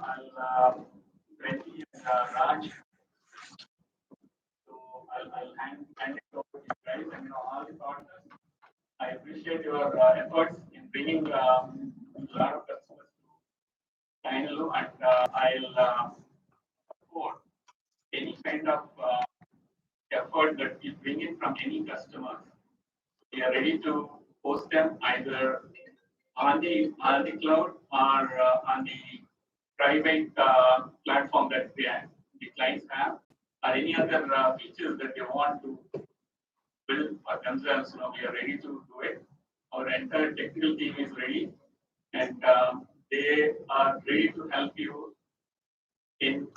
I'll Betty and Raj. So I'll hand it over to you guys and all the partners. I appreciate your efforts in bringing a lot of customers to Signulu, and I'll support any kind of effort that you bring in from any customers. We are ready to host them either on the cloud or on the private platform that the clients have, or any other features that they want to build for themselves. We are ready to do it. Our entire technical team is ready, and they are ready to help you in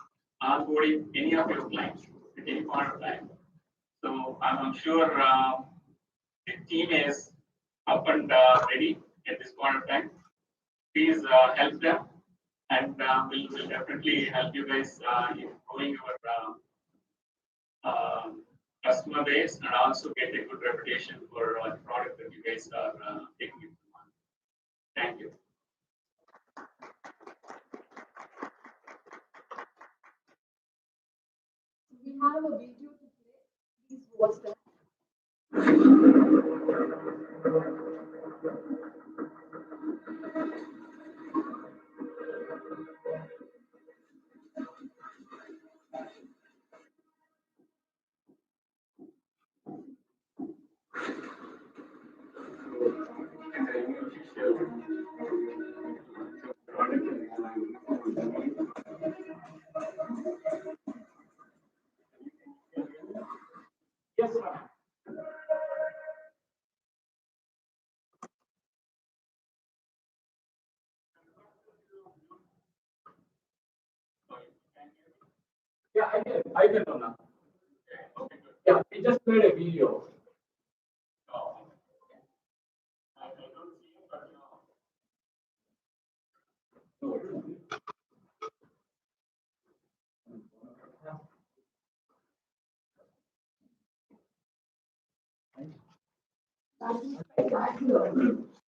onboarding any of your clients at any point of time. So I'm sure the team is up and ready at this point of time. Please help them, and we'll definitely help you guys in growing your customer base and also get a good reputation for the product that you guys are taking into the market. Thank you. We have a video to play. Please watch that. Yes, sir. Yeah, I can know now. Yeah, we just made a video.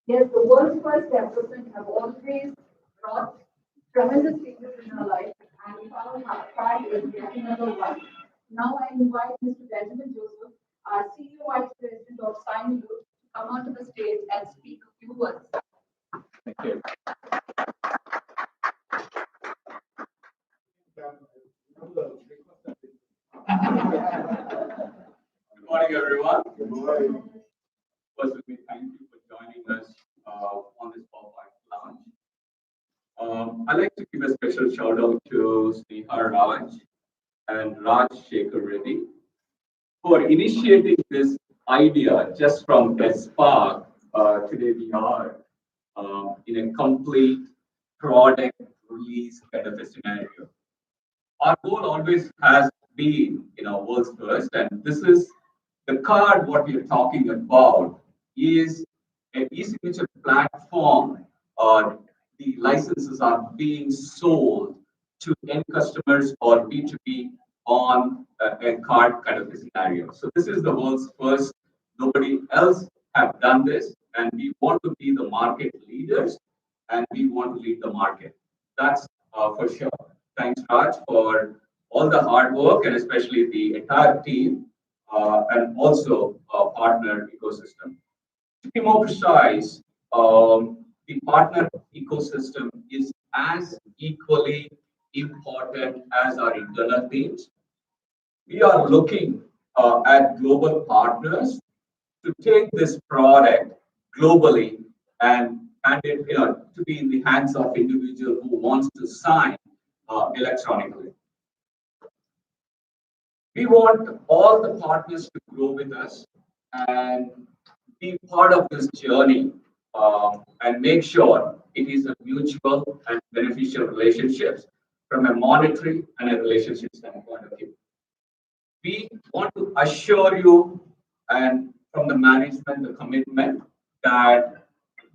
Yes, the world's first development have always brought tremendous changes in our life, and PowerPack is yet another one. Now I invite Mr. Benjamin Joseph, our Senior Vice President of Signulu, to come onto the stage and speak a few words. Thank you. Good morning, everyone. Good morning. First, let me thank you for joining us on this PowerPoint launch. I'd like to give a special shout out to Sneha Raj and Raj Shekhar Reddy for initiating this idea just from a spark. Today we are in a complete product release kind of a scenario. Our goal always has been, world's first, and this is the card. What we are talking about is an e-signature platform. The licenses are being sold to end customers or B2B on a card kind of a scenario. So this is the world's first. Nobody else have done this, and we want to be the market leaders, and we want to lead the market. That's for sure. Thanks, Raj, for all the hard work, and especially the entire team, and also partner ecosystem. To be more precise, the partner ecosystem is as equally important as our internal teams. We are looking at global partners to take this product globally and it to be in the hands of individual who wants to sign electronically. We want all the partners to grow with us and be part of this journey, and make sure it is a mutual and beneficial relationships from a monetary and a relationship standpoint of view. We want to assure you, and from the management, the commitment that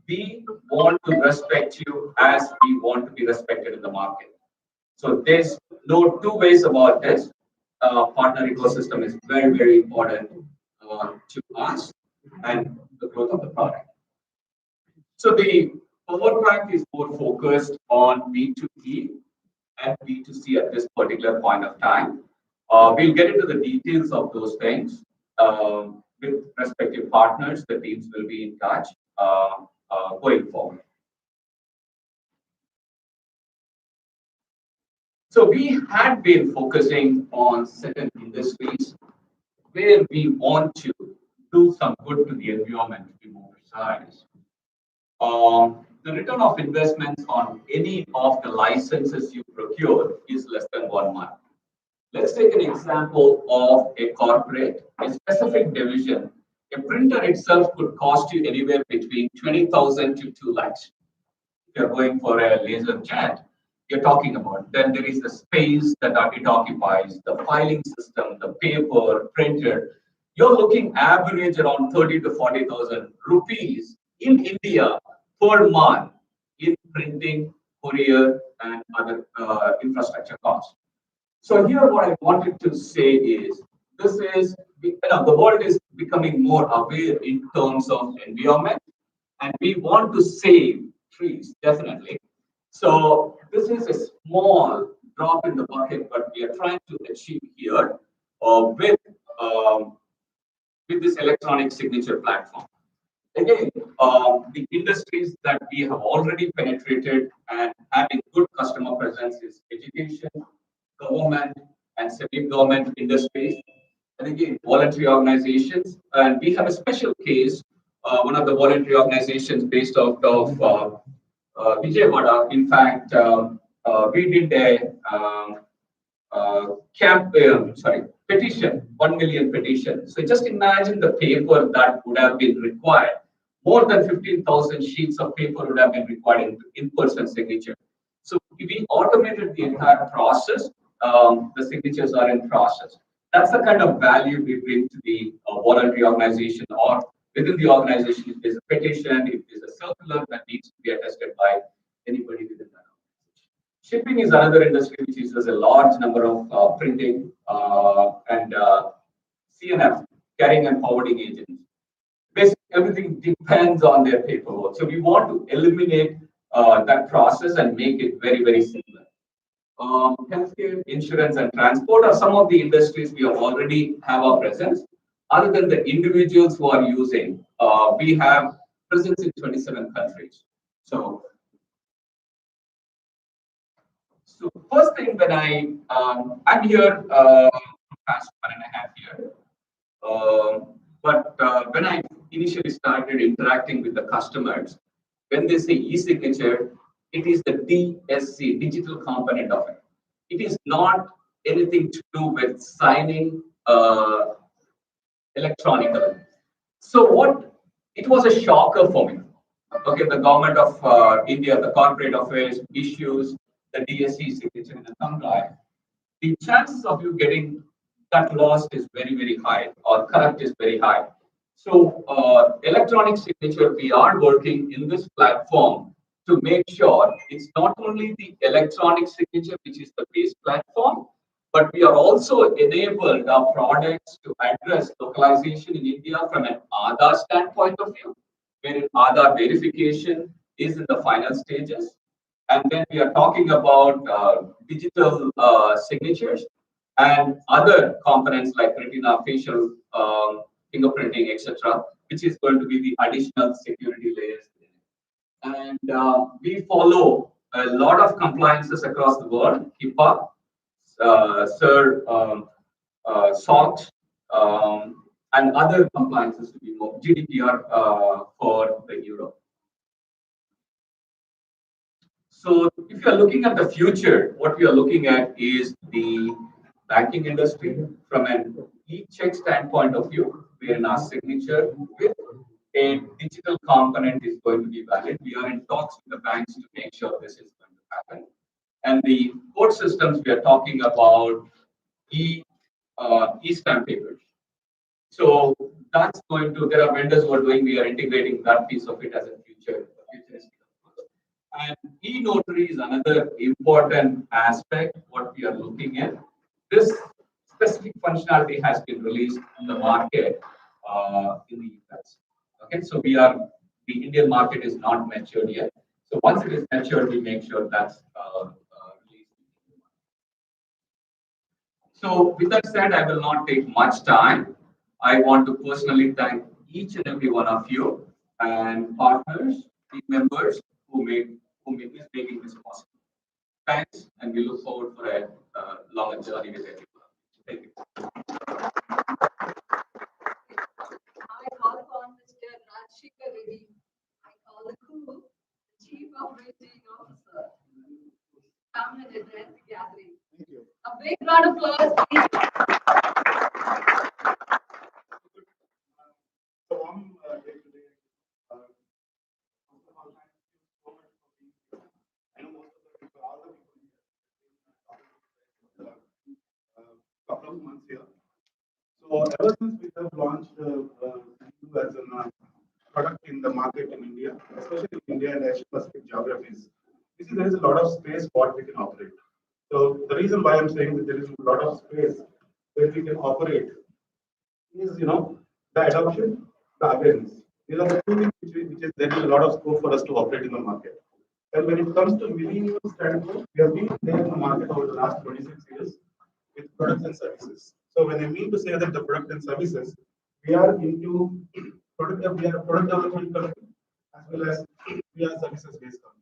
we want to respect you as we want to be respected in the market. So there's no two ways about this. Partner ecosystem is very, very important to us and the growth of the product. So the PowerPack is more focused on B2B and B2C at this particular point of time. We'll get into the details of those things with respective partners. The teams will be in touch going forward. So we had been focusing on certain industries where we want to do some good to the environment, to be more precise. The return of investments on any of the licenses you procure is less than 1 month. Let's take an example of a corporate, a specific division. A printer itself could cost you anywhere between 20,000 to 2 lakhs. If you're going for a laser jet, you're talking about. Then there is the space that it occupies, the filing system, the paper, printer. You're looking average around 30 to 40,000 rupees in India per month in printing, courier, and other infrastructure costs. So here, what I wanted to say is, the world is becoming more aware in terms of environment, and we want to save trees definitely. So this is a small drop in the bucket, but we are trying to achieve here with with this electronic signature platform. Again, the industries that we have already penetrated and having good customer presence is education, government, and semi-government industries. And again, voluntary organizations. And we have a special case, one of the voluntary organizations based out of Vijayawada. In fact, we did a petition, 1 million petition. So just imagine the paper that would have been required. More than 15,000 sheets of paper would have been required in person signature. So we automated the entire process. The signatures are in process. That's the kind of value we bring to the voluntary organization, or within the organization. If there's a petition, if there's a circular that needs to be attested by anybody within that. Shipping is another industry which uses a large number of printing and CNF, carrying and forwarding agents. Basically, everything depends on their paperwork. So we want to eliminate that process and make it very, very simple. Healthcare, insurance, and transport are some of the industries we already have our presence. Other than the individuals who are using, we have presence in 27 countries. So first thing, when I'm here past 1.5 years, but when I initially started interacting with the customers, when they say e-signature, it is the DSC, digital component of it. It is not anything to do with signing electronically. So it was a shocker for me. Okay, the government of India, the corporate affairs issues the DSC signature in a thumb drive. The chances of you getting that lost is very, very high, or correct is very high. So electronic signature, we are working in this platform to make sure it's not only the electronic signature, which is the base platform, but we are also enabled our products to address localization in India from an Aadhaar standpoint of view, wherein Aadhaar verification is in the final stages. And then we are talking about digital signatures and other components like retina, facial fingerprinting, etc., which is going to be the additional security layers. And we follow a lot of compliances across the world: HIPAA, SOX, and other compliances to be more GDPR for the Europe. So if you are looking at the future, what we are looking at is the banking industry from an e-check standpoint of view, wherein our signature with a digital component is going to be valid. We are in talks with the banks to make sure this is going to happen. And the court systems, we are talking about e-stamp papers. So that's going to, there are vendors who are doing, we are integrating that piece of it as a futuristic. And e-notary is another important aspect, what we are looking at. This specific functionality has been released in the market in the US. Okay, so the Indian market is not matured yet. So once it is matured, we make sure that's released. So with that said, I will not take much time. I want to personally thank each and every one of you and partners, team members is making this possible. Thanks, and we look forward for a longer journey with everyone. Thank you. I call upon Mr. Rajshekar Reddy. I call the crew, the Chief Operating Officer. Come and address the gathering. Thank you. A big round of applause, please. So I'm day today. First of all, thank you so much for being here. I know most of the people, all the people here, couple of months here. So ever since we have launched Signulu as a product in the market in India, especially in India and Asia Pacific geographies, you see there is a lot of space what we can operate. So the reason why I'm saying that there is a lot of space where we can operate is, the adoption, the awareness. These are the two things which is there is a lot of scope for us to operate in the market. And when it comes to millennial standpoint, we have been there in the market over the last 26 years with products and services. So when I mean to say that the product and services, we are into we are a product development company as well as we are services based company.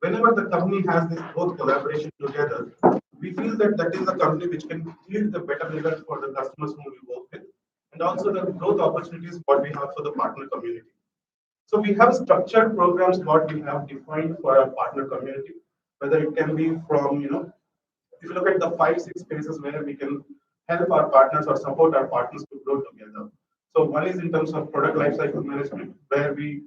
Whenever the company has this both collaboration together, we feel that that is a company which can yield the better results for the customers whom we work with, and also the growth opportunities what we have for the partner community. So we have structured programs what we have defined for our partner community, whether it can be from, if you look at the 5, 6 spaces where we can help our partners or support our partners to grow together. So one is in terms of product lifecycle management, where we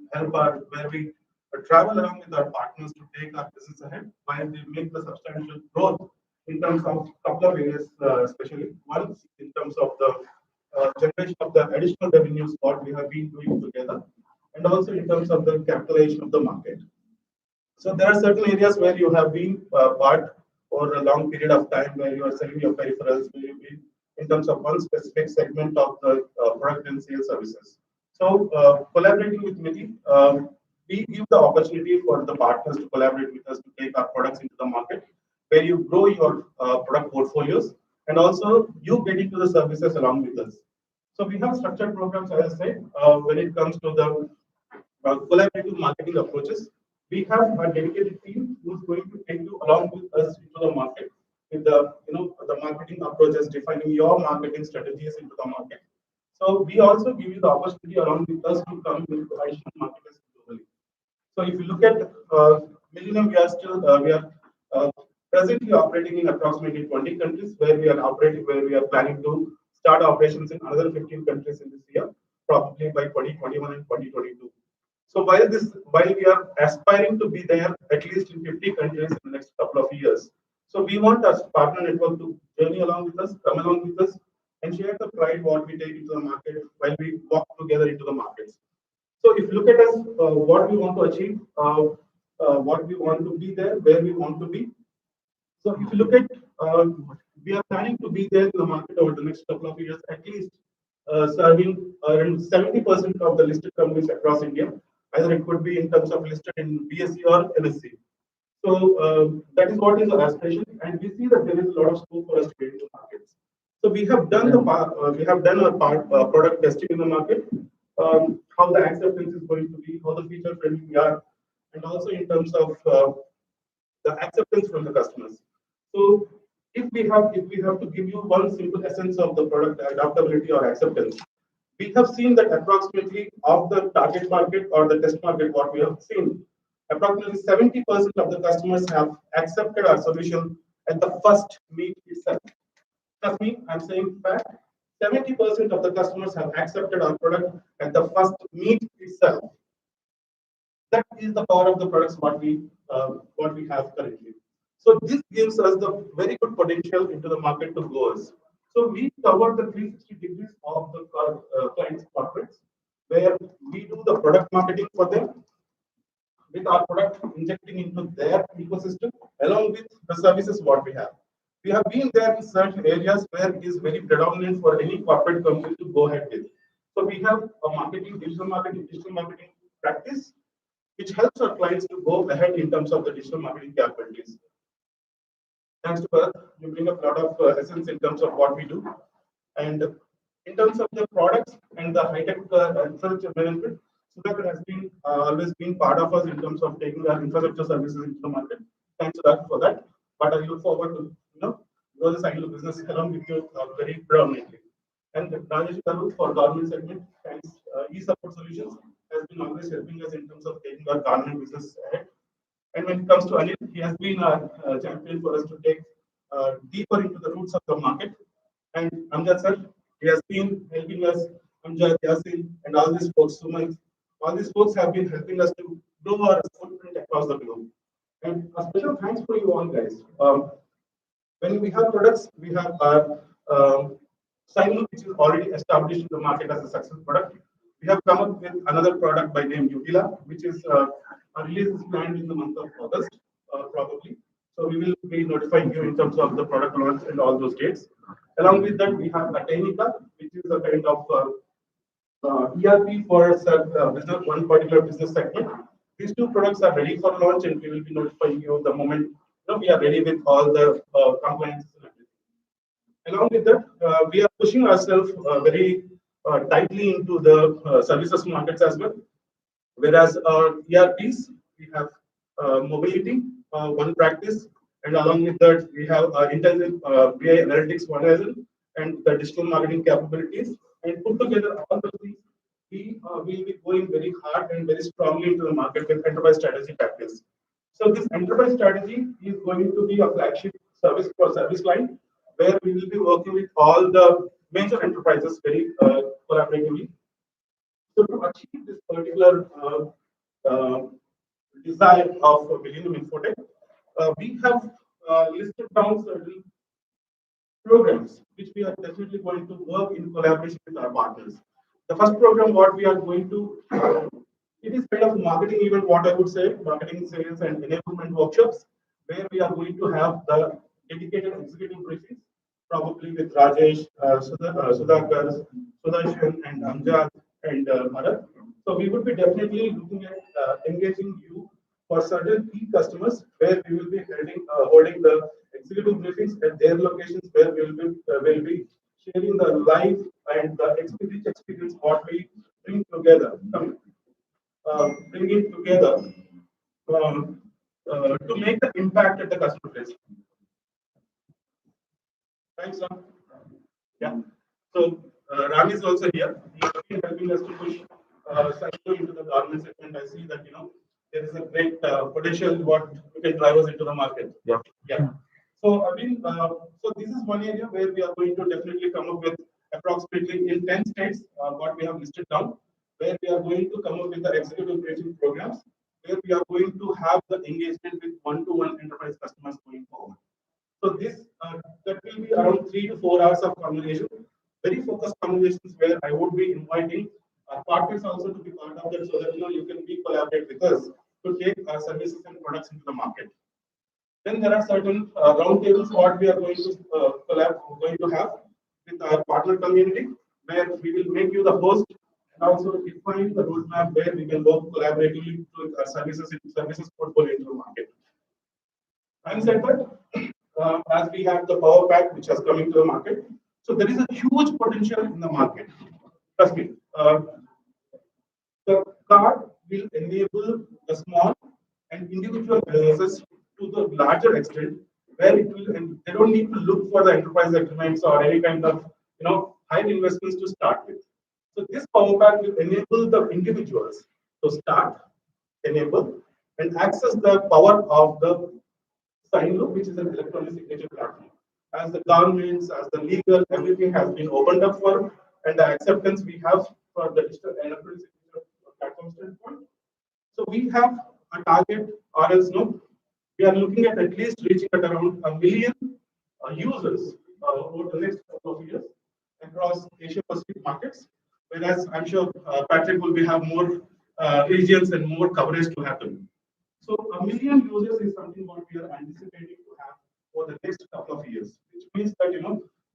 travel along with our partners to take our business ahead, while they make the substantial growth in terms of couple of areas, especially one in terms of the generation of the additional revenues what we have been doing together, and also in terms of the capitalization of the market. So there are certain areas where you have been part over a long period of time where you are selling your peripherals, where you been in terms of one specific segment of the product and sales services. So collaborating with Miti, we give the opportunity for the partners to collaborate with us to take our products into the market, where you grow your product portfolios and also you get into the services along with us. So we have structured programs, as I said, when it comes to the collaborative marketing approaches. We have a dedicated team who is going to take you along with us into the market with the marketing approaches, defining your marketing strategies into the market. So we also give you the opportunity along with us to come with additional marketers globally. So if you look at Millennium, we are uh, presently operating in approximately 20 countries where we are planning to start operations in another 15 countries in this year, probably by 2021 and 2022. So while we are aspiring to be there at least in 50 countries in the next couple of years, so we want our partner network to journey along with us, come along with us, and share the pride what we take into the market while we walk together into the markets. So if you look at us, what we want to achieve, what we want to be there, where we want to be. So if you look at, we are planning to be there in the market over the next couple of years, at least serving around 70% of the listed companies across India. Either it could be in terms of listed in BSE or NSE. So that is what is our aspiration, and we see that there is a lot of scope for us to get into markets. So we have done our product testing in the market, how the acceptance is going to be, how the feature friendly we are, and also in terms of the acceptance from the customers. So if we have to give you one simple essence of the product adaptability or acceptance, we have seen that approximately of the target market or the test market, what we have seen, approximately 70% of the customers have accepted our solution at the first meet itself. Trust me, I'm saying fact. 70% of the customers have accepted our product at the first meet itself. That is the power of the products what we have currently. So this gives us the very good potential into the market to grow us. So we cover the 360 degrees of the client's corporates, where we do the product marketing for them with our product injecting into their ecosystem along with the services what we have. We have been there in certain areas where it is very predominant for any corporate company to go ahead with. So we have a digital marketing practice which helps our clients to go ahead in terms of the digital marketing capabilities. Thanks to Bharat, you bring up a lot of essence in terms of what we do. And in terms of the products and the high-tech infrastructure management, Sudhakar has been always been part of us in terms of taking our infrastructure services into the market. Thanks to that for that. But I look forward to grow the cycle of business along with you very prominently. And Rajesh Garu for government segment, thanks. E-support solutions has been always helping us in terms of taking our government business ahead. And when it comes to Anil, he has been a champion for us to take deeper into the roots of the market. And Amjad sir, he has been helping us, Amjad, Yasin, and all these folks, Suman, all these folks have been helping us to grow our footprint across the globe. And a special thanks for you all guys. When we have products, we have our Signulu, which is already established in the market as a successful product. We have come up with another product by name Utila, which is a release is planned in the month of August, probably. So we will be notifying you in terms of the product launch and all those dates. Along with that, we have Atainica, which is a kind of ERP for business, one particular business segment. These two products are ready for launch, and we will be notifying you the moment we are ready with all the compliances and everything. Along with that, we are pushing ourselves very tightly into the services markets as well. Whereas ERPs, we have mobility, one practice, and along with that, we have intelligent BI analytics, one as well, and the digital marketing capabilities. And put together all those things, we will be going very hard and very strongly into the market with enterprise strategy practice. So this enterprise strategy is going to be a flagship service for service line, where we will be working with all the major enterprises very collaboratively. So to achieve this particular desire of Millennium Infotech, we have listed down certain programs which we are definitely going to work in collaboration with our partners. The first program, what we are going to, it is kind of marketing event, what I would say, marketing, sales, and enablement workshops, where we are going to have the dedicated executive briefings, probably with Rajesh, Sudhakar, Sudarshan, and Amjad, and Bharat. So we would be definitely looking at engaging you for certain key customers, where we will be holding the executive briefings at their locations, where we will be sharing the live and the experience what we bring together, bring it together to make the impact at the customer place. Thanks, Ram. Yeah. So Ram is also here. He has been helping us to push Signulu into the government segment. I see that there is a great potential what we can drive us into the market. Yeah. Yeah. So I mean, so this is one area where we are going to definitely come up with approximately in 10 states what we have listed down, where we are going to come up with the executive briefing programs, where we are going to have the engagement with one-to-one enterprise customers going forward. So this that will be around 3 to 4 hours of conversation, very focused conversations, where I would be inviting our partners also to be part of that, so that you can be collaborate with us to take our services and products into the market. Then there are certain roundtables what we are going to have with our partner community, where we will make you the host and also define the roadmap where we can work collaboratively with our services portfolio into the market. Having said that, as we have the power pack which has come into the market, so there is a huge potential in the market. Trust me, the card will enable the small and individual businesses to the larger extent, where it will, and they don't need to look for the enterprise agreements or any kind of high investments to start with. So this power pack will enable the individuals to start, enable, and access the power of the Signulu, which is an electronic signature platform. As the governments, as the legal, everything has been opened up for, and the acceptance we have for the digital electronic signature platform standpoint. So we have a target, or else we are looking at least reaching at around 1 million users over the next couple of years across Asia Pacific markets. Whereas I'm sure Patrick will have more regions and more coverage to happen. So 1 million users is something what we are anticipating to have for the next couple of years, which means that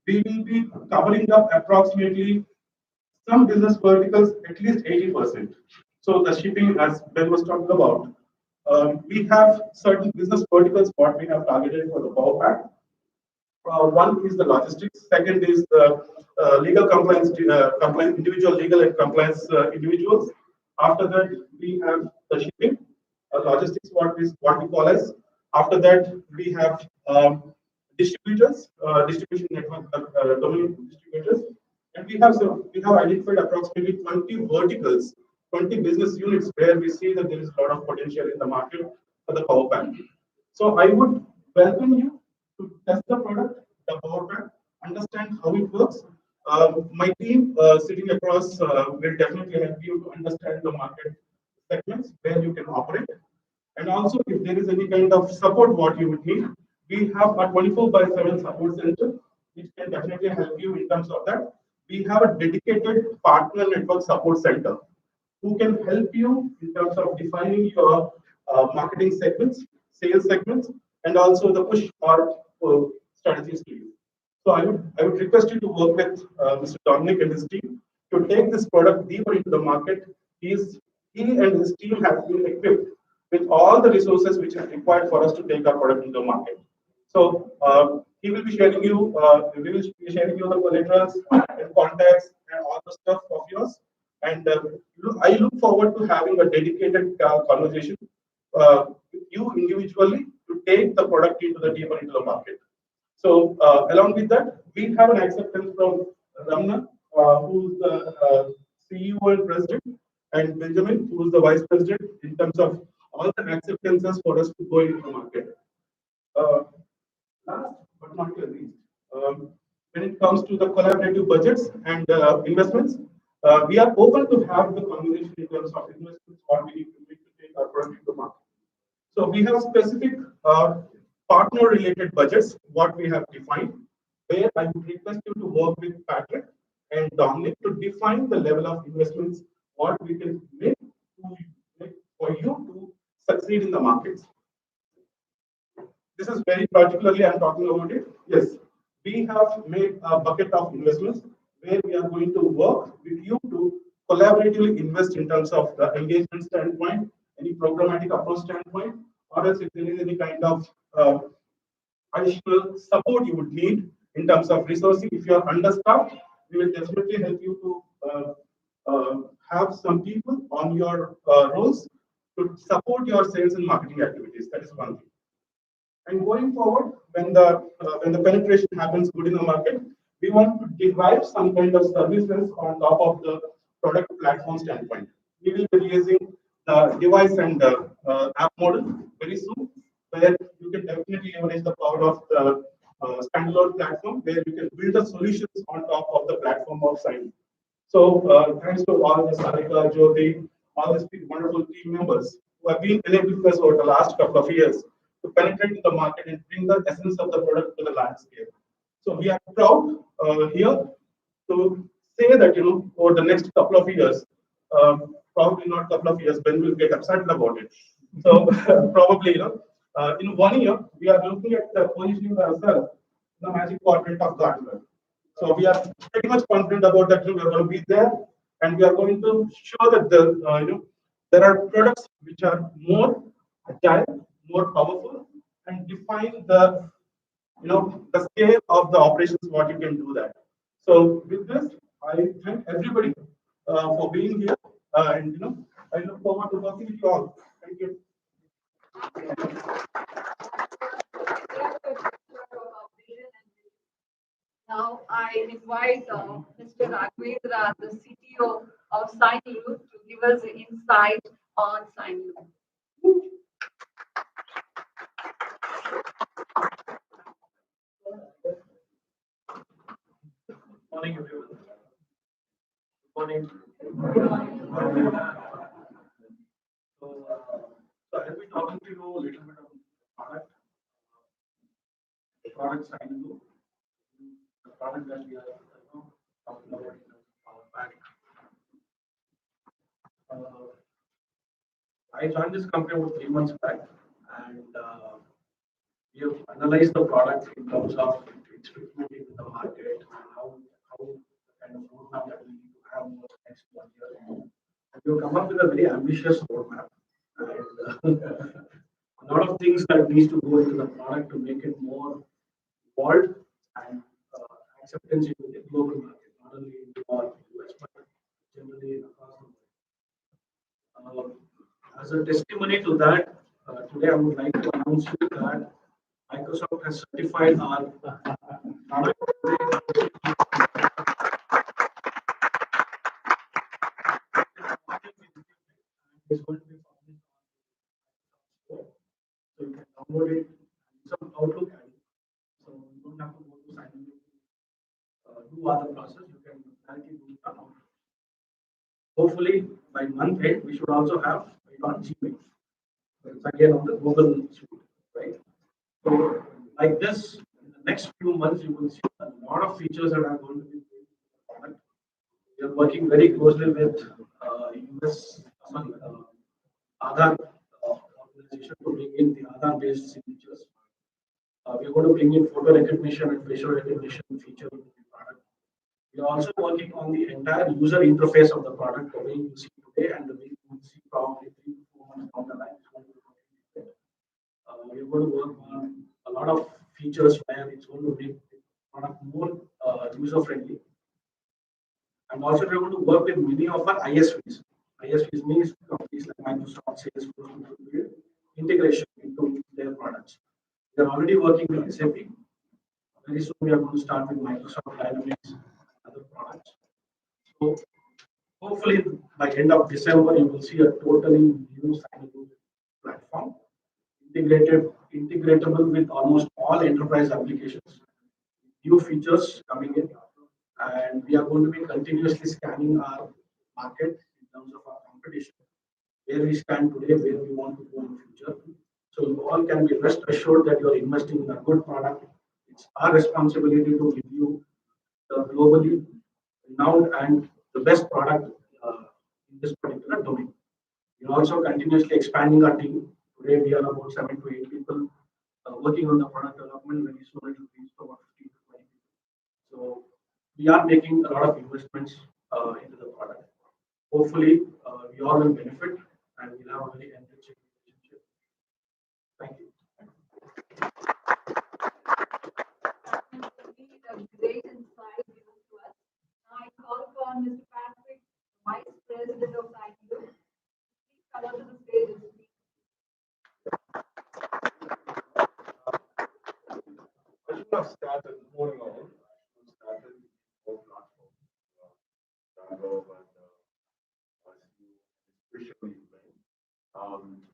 we will be covering up approximately some business verticals at least 80%. So the shipping, as Ben was talking about, we have certain business verticals what we have targeted for the power pack. One is the logistics. Second is the legal compliance, individual legal and compliance individuals. After that, we have the shipping, logistics. What we call as. After that, we have distributors, distribution network, domain distributors, and we have identified approximately 20 verticals, 20 business units where we see that there is a lot of potential in the market for the power pack. So I would welcome you to test the product, the power pack, understand how it works. My team sitting across will definitely help you to understand the market segments where you can operate. And also, if there is any kind of support what you would need, we have a 24/7 support center, which can definitely help you in terms of that. We have a dedicated partner network support center who can help you in terms of defining your marketing segments, sales segments, and also the push or strategies to you. So I would request you to work with Mr. Dominic and his team to take this product deeper into the market. He and his team have been equipped with all the resources which are required for us to take our product into the market. So he will be sharing you, we will be sharing you the collaterals and contacts and all the stuff of yours. And I look forward to having a dedicated conversation with you individually to take the product into the deeper into the market. So along with that, we have an acceptance from Ramna, who's the CEO and president, and Benjamin, who's the vice president, in terms of all the acceptances for us to go into the market. Uh, Last but not least, when it comes to the collaborative budgets and investments, we are open to have the conversation in terms of investments, what we need to make to take our product to the market. So we have specific partner-related budgets, what we have defined, where I would request you to work with Patrick and Dominic to define the level of investments, what we can make for you to succeed in the markets. This is very particularly I'm talking about it. Yes, we have made a bucket of investments where we are going to work with you to collaboratively invest in terms of the engagement standpoint, any programmatic approach standpoint, or else if there is any kind of additional support you would need in terms of resourcing. If you are understaffed, we will definitely help you to have some people on your roles to support your sales and marketing activities. That is one thing. And going forward, when the penetration happens good in the market, we want to derive some kind of services on top of the product platform standpoint. We will be releasing the device and app model very soon, where you can definitely leverage the power of the standalone platform, where you can build the solutions on top of the platform of Signulu. So thanks to all the Sarika, Jyoti, all these wonderful team members who have been enabling us over the last couple of years to penetrate in the market and bring the essence of the product to the landscape. So we are proud here to say that over the next couple of years, probably not couple of years, Ben will get upset about it. So probably in 1 year we are looking at positioning ourselves in the magic quadrant of Gartner. So we are pretty much confident about that. We are going to be there, and we are going to show that there are products which are more agile, more powerful, and define the the scale of the operations what you can do that. So with this, I thank everybody for being here, and I look forward to working with you all. Thank you. Now I invite Mr. Raghavendra, the CTO of Signulu, to give us an insight on Signulu. Morning, everyone. Good morning. So I'll be talking to you a little bit about the product Signulu, the product that we are talking about in PowerPack. I joined this company about 3 months back, and we have analyzed the product in terms of its fitment in the market and how the kind of roadmap that we need to have over the next 1 year. And we have come up with a very ambitious roadmap. And a lot of things that needs to go into the product to make it more evolved and acceptance in the global market, not only in the US, but generally across the world. As a testimony to that, today I would like to announce you that Microsoft has certified our product. It's going to be published on Microsoft Store, so you can download it. It's an Outlook ID, so you don't have to go to Signulu to do other process. You can directly do it on Outlook. Hopefully, by month end, we should also have it on Gmail. It's again on the Google Suite, right? So, like this, in the next few months, you will see a lot of features that are going to be built into the product. We are working very closely with US Aadhaar organization to bring in the Aadhaar-based signatures. We are going to bring in photo recognition and facial recognition feature into the product. We are also working on the entire user interface of the product, the way you see today and the way you will see probably 3 to 4 months down the line. We are going to work on a lot of features where it's going to make the product more user-friendly. And also, we're going to work with many of our ISVs. ISVs means companies like Microsoft, Salesforce, to build integration into their products. We are already working with SAP. Very soon, we are going to start with Microsoft Dynamics and other products. So, hopefully, by end of December, you will see a totally new Signulu platform, integratable with almost all enterprise applications. New features coming in, and we are going to be continuously scanning our market in terms of our competition, where we stand today, where we want to go in the future. So you all can be rest assured that you are investing in a good product. It's our responsibility to give you the globally renowned and the best product in this particular domain. We are also continuously expanding our team. Today we are about 7 to 8 people working on the product development. Very soon it will reach to about 15 to 20 people. So we are making a lot of investments into the product. Hopefully, we all will benefit and we'll have a very enriching relationship. Thank you. Great insight given to us. Now I call upon Mr. Patrick, Vice President of Signulu. Please come onto the stage and speak. I should have started moving on. I should have started more platforms. Especially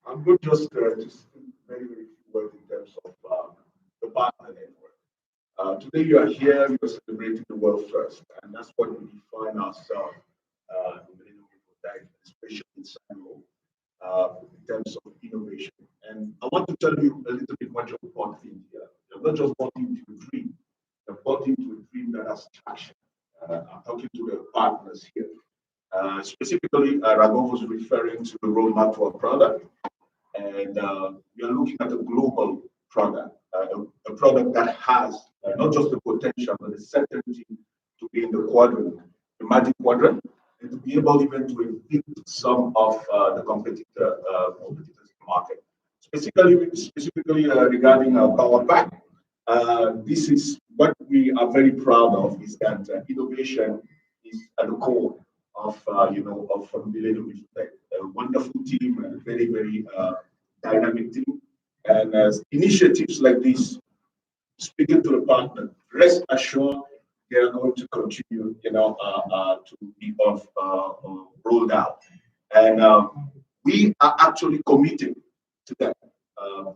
I'm going to just very, very few words in terms of the partner network. Today you are here, you are celebrating the world first, and that's what we define ourselves especially in Signulu, in terms of innovation. And I want to tell you a little bit what you're bought in here. You're not just bought into a dream, you're bought into a dream that has traction. I'm talking to the partners here. Specifically, Raghav was referring to the roadmap for a product, and we are looking at a global product, a product that has not just the potential, but the certainty to be in the quadrant, the magic quadrant, and to be able even to evict some of the competitors in the market. Specifically regarding POWERPACK, this is what we are very proud of, is that innovation is at the core of Millennium Tech. A wonderful team, a very, very dynamic team, and as initiatives like this, speaking to the partner, rest assured they are going to continue, to be rolled out, and we are actually committed to that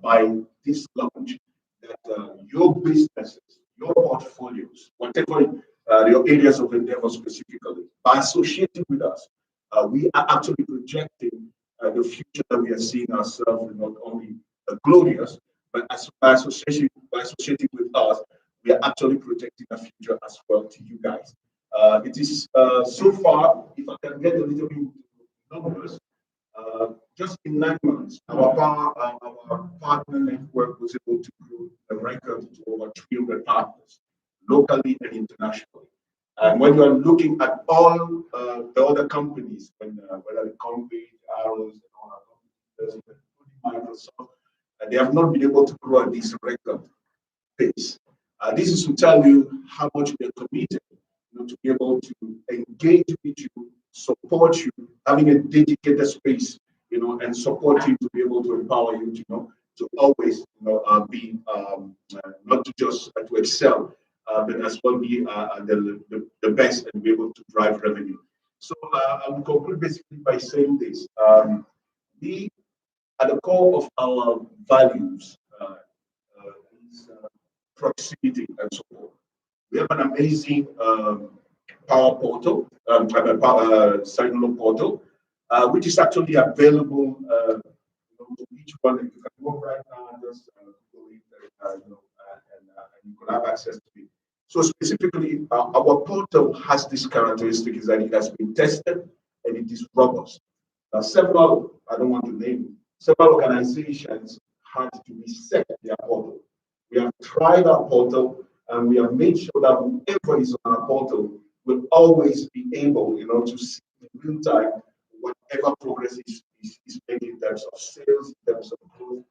by this launch. That your businesses, your portfolios, whatever your areas of endeavor specifically, by associating with us, we are actually projecting the future that we are seeing ourselves not only glorious, but by associating with us, we are actually projecting a future as well to you guys. It is so far, if I can get a little bit numbers, just in 9 months, our partner network was able to grow a record to over 300 partners, locally and internationally. And when you are looking at all the other companies, whether the companies, Arrows, and all our companies, including Microsoft, they have not been able to grow at this record pace. This is to tell you how much we are committed, to be able to engage with you, support you, having a dedicated space, and support you to be able to empower you, to always, be not to just to excel, but as well be the best and be able to drive revenue. So I will conclude basically by saying this: we, at the core of our values, is proximity and support. We have an amazing power portal, Signulu portal, which is actually available to each one. You can go right now and just Google it, and you can have access to it. So specifically, our portal has this characteristic is that it has been tested and it is robust. Now, several, I don't want to name, several organizations had to reset their portal. We have tried our portal and we have made sure that whoever is on our portal will always be able, to see in real time whatever progress is made in terms of sales, in terms of growth.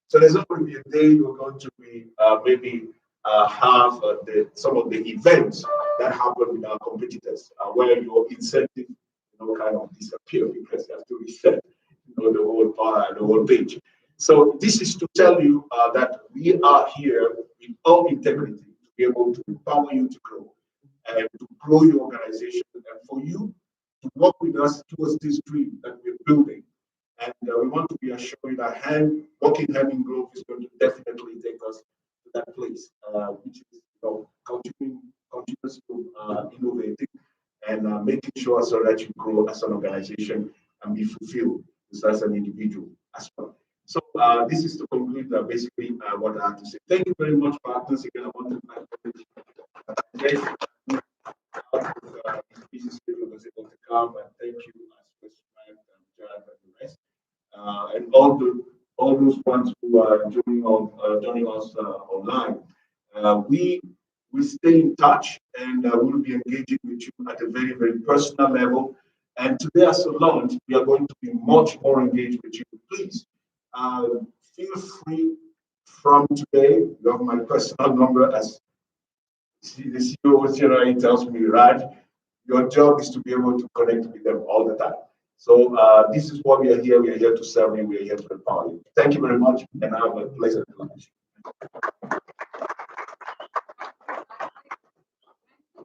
So there's not going to be a day you're going to be maybe have some of the events that happen with our competitors, where your incentive, kind of disappear because you have to reset, the whole page. So this is to tell you that we are here with all integrity to be able to empower you to grow and to grow your organization and for you to work with us towards this dream that we're building. And we want to be assured that working hand in glove is going to definitely take us to that place, which is continuously innovating and making sure so that you grow as an organization and be fulfilled as an individual as well. So this is to conclude basically what I have to say. Thank you very much, partners. Again, I want to thank you. Was able to come, and thank you as well, and Jared and the rest, and all those ones who are joining us online. We stay in touch, and we'll be engaging with you at a very, very personal level. And today, as a launch, we are going to be much more engaged with you. Please feel free from today. You have my personal number as the CEO generally tells me, Raj, your job is to be able to connect with them all the time. So this is what we are here. We are here to serve you. We are here to empower you. Thank you very much, and have a pleasant lunch.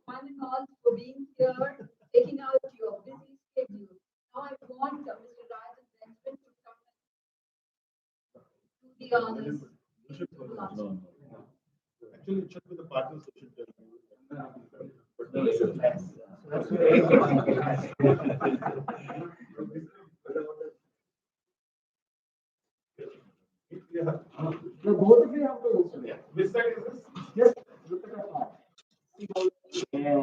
One and all for being here, taking out your busy schedule. Now I want Mr. Raj and Benjamin to come to the honors. Actually, check with the partners. No, both of you have to also. Which side is this? Yes, look at that one. Yeah.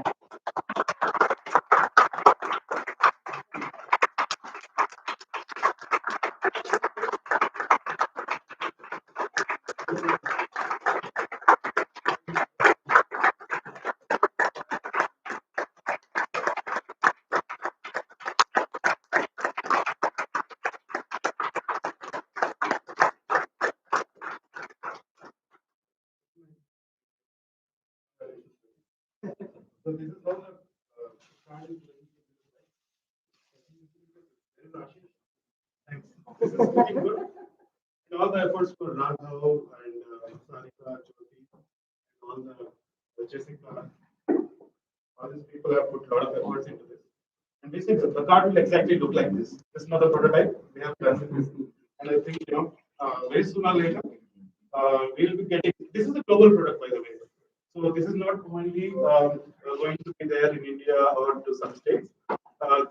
So this is all the thanks. This is looking good. And all the efforts for Raghav and Sarika, Jyoti, and all the Jessica, all these people have put a lot of efforts into this. And basically, the card will exactly look like this. This is not a prototype. We have done this, and I think very sooner or later we'll be getting. This is a global product, by the way. So this is not only going to be there in India or to some states.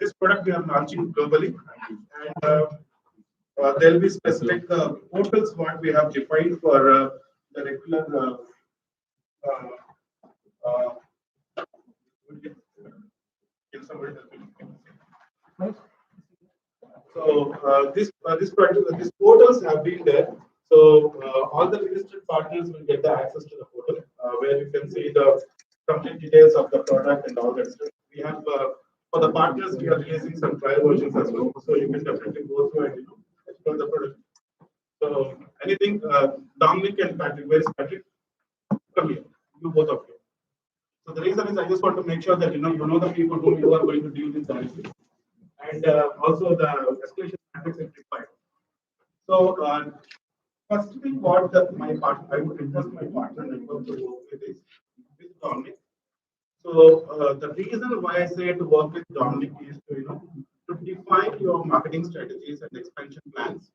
This product we are launching globally, and there will be specific portals what we have defined for the regular. Can somebody help me? So these portals have been there. So all the registered partners will get the access to the portal where you can see the complete details of the product and all that stuff. We have for the partners we are releasing some trial versions as well, so you can definitely go through and explore the product. So anything, Dominic and Patrick, where is Patrick? Come here. both of you. So the reason is I just want to make sure that you know the people whom you are going to deal with directly, and also the escalation matrix is required. So first thing, I would request my partner network to work with Dominic. So the reason why I say to work with Dominic is to define your marketing strategies and expansion plans.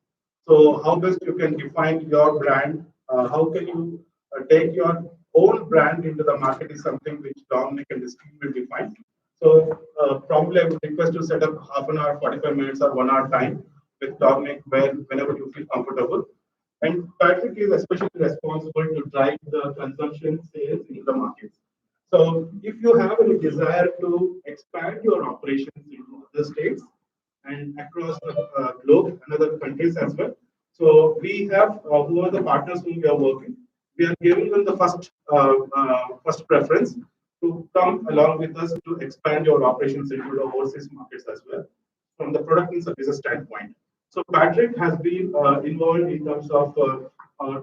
So how best you can define your brand, how can you take your own brand into the market is something which Dominic and his team will define. So probably I would request to set up half an hour, 45 minutes or 1 hour time with Dominic whenever you feel comfortable. And Patrick is especially responsible to drive the consumption sales in the markets. So if you have any desire to expand your operations into other states and across the globe and other countries as well, so we have who are the partners whom we are working. We are giving them the first preference to come along with us to expand your operations into the overseas markets as well from the product and services standpoint. So Patrick has been involved in terms of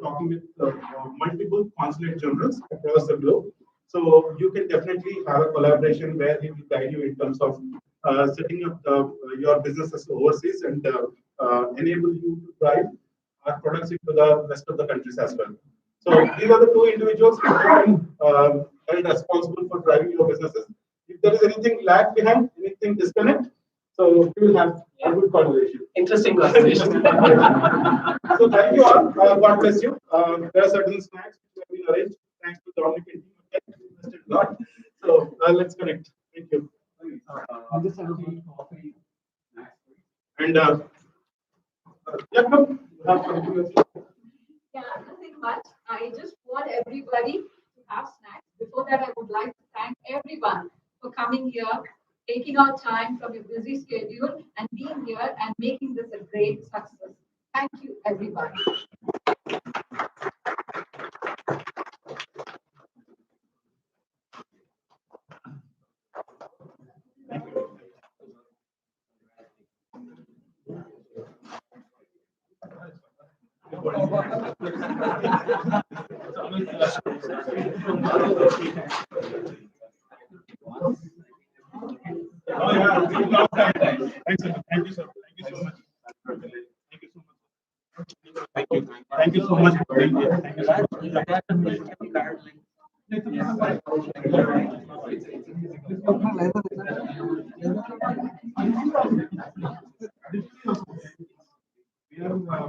talking with multiple consulate generals across the globe. So you can definitely have a collaboration where he will guide you in terms of setting up your businesses overseas and enable you to drive our products into the rest of the countries as well. So these are the two individuals who are responsible for driving your businesses. If there is anything lag behind, anything disconnect, so we will have a good conversation. Interesting conversation. So thank you all. God bless you. There are certain snacks which have been arranged. Thanks to Dominic and team. God. So let's connect. Thank you. And Jacob, you have something else? Yeah, nothing much. I just want everybody to have snacks. Before that, I would like to thank everyone for coming here, taking out time from your busy schedule and being here and making this a great success. Thank you, everybody. Oh yeah, it's been a long time. Thanks, sir. Thank you, sir. Thank you so much. Thank you so much. Thank you. Thank you so much for being here. Thank you so much. We are making.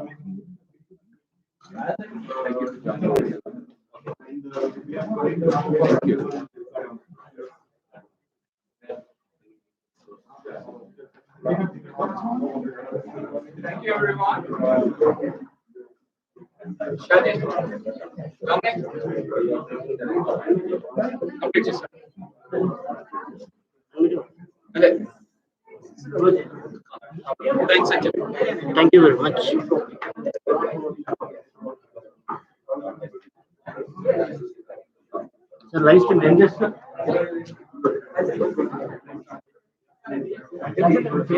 We are going to. Thank you, everyone. Shadi, Dominic, complete yourself. Okay. Thanks, Sanjay. Thank you very much. Sir, live stream end చేస్తా